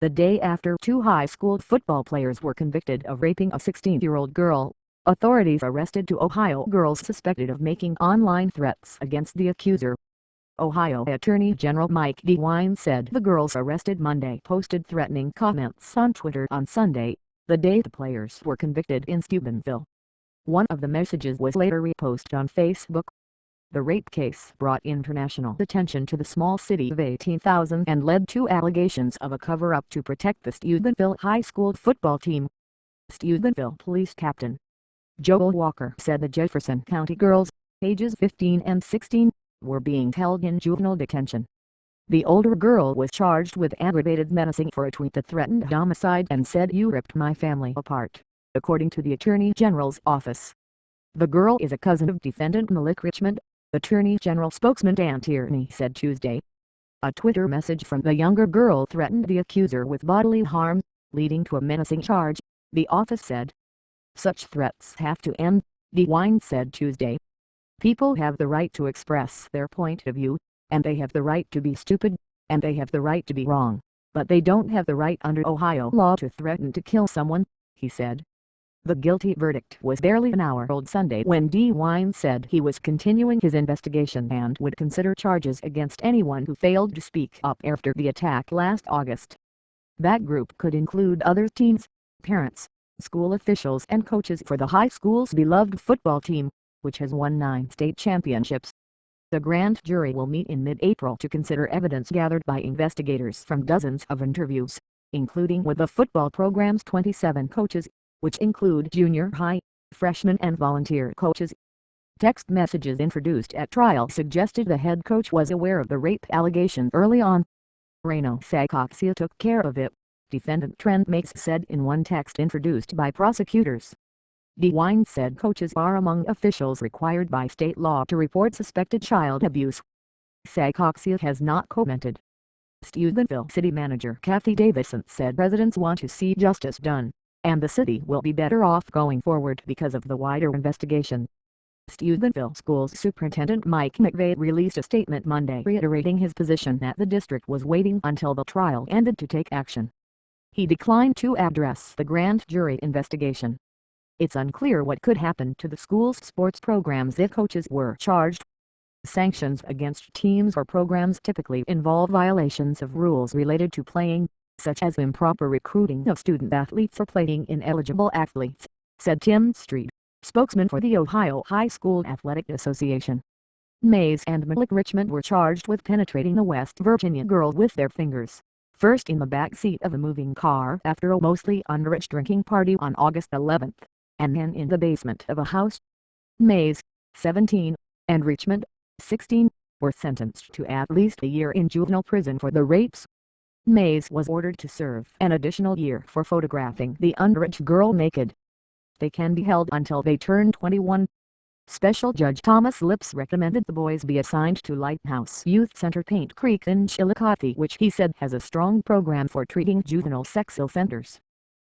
the day after two high school football players were convicted of raping a 16-year-old girl. Authorities arrested two Ohio girls suspected of making online threats against the accuser. Ohio Attorney General Mike DeWine said the girls arrested Monday posted threatening comments on Twitter on Sunday, the day the players were convicted in Steubenville. One of the messages was later reposted on Facebook. The rape case brought international attention to the small city of 18,000 and led to allegations of a cover-up to protect the Steubenville High School football team. Steubenville Police Captain Joel Walker said the Jefferson County girls, ages 15 and 16, were being held in juvenile detention. The older girl was charged with aggravated menacing for a tweet that threatened homicide and said, "You ripped my family apart," according to the Attorney General's office. The girl is a cousin of defendant Malik Richmond, Attorney General spokesman Dan Tierney said Tuesday. A Twitter message from the younger girl threatened the accuser with bodily harm, leading to a menacing charge, the office said. Such threats have to end, DeWine said Tuesday. People have the right to express their point of view, and they have the right to be stupid, and they have the right to be wrong, but they don't have the right under Ohio law to threaten to kill someone, he said. The guilty verdict was barely an hour old Sunday when DeWine said he was continuing his investigation and would consider charges against anyone who failed to speak up after the attack last August. That group could include other teens, parents, school officials and coaches for the high school's beloved football team, which has won 9 state championships. The grand jury will meet in mid-April to consider evidence gathered by investigators from dozens of interviews, including with the football program's 27 coaches, which include junior high, freshman and volunteer coaches. Text messages introduced at trial suggested the head coach was aware of the rape allegation early on. Reno Sacoxia took care of it, defendant Trent Makes said in one text introduced by prosecutors. DeWine said coaches are among officials required by state law to report suspected child abuse. Sacoxia has not commented. Steubenville City Manager Kathy Davison said residents want to see justice done, and the city will be better off going forward because of the wider investigation. Steubenville Schools Superintendent Mike McVeigh released a statement Monday reiterating his position that the district was waiting until the trial ended to take action. He declined to address the grand jury investigation. It's unclear what could happen to the school's sports programs if coaches were charged. Sanctions against teams or programs typically involve violations of rules related to playing, such as improper recruiting of student athletes or playing ineligible athletes, said Tim Street, spokesman for the Ohio High School Athletic Association. Mays and Malik Richmond were charged with penetrating a West Virginia girl with their fingers, first in the back seat of a moving car after a mostly underage drinking party on August 11, and then in the basement of a house. Mays, 17, and Richmond, 16, were sentenced to at least a year in juvenile prison for the rapes. Mays was ordered to serve an additional year for photographing the underage girl naked. They can be held until they turn 21. Special Judge Thomas Lips recommended the boys be assigned to Lighthouse Youth Center Paint Creek in Chillicothe, which he said has a strong program for treating juvenile sex offenders.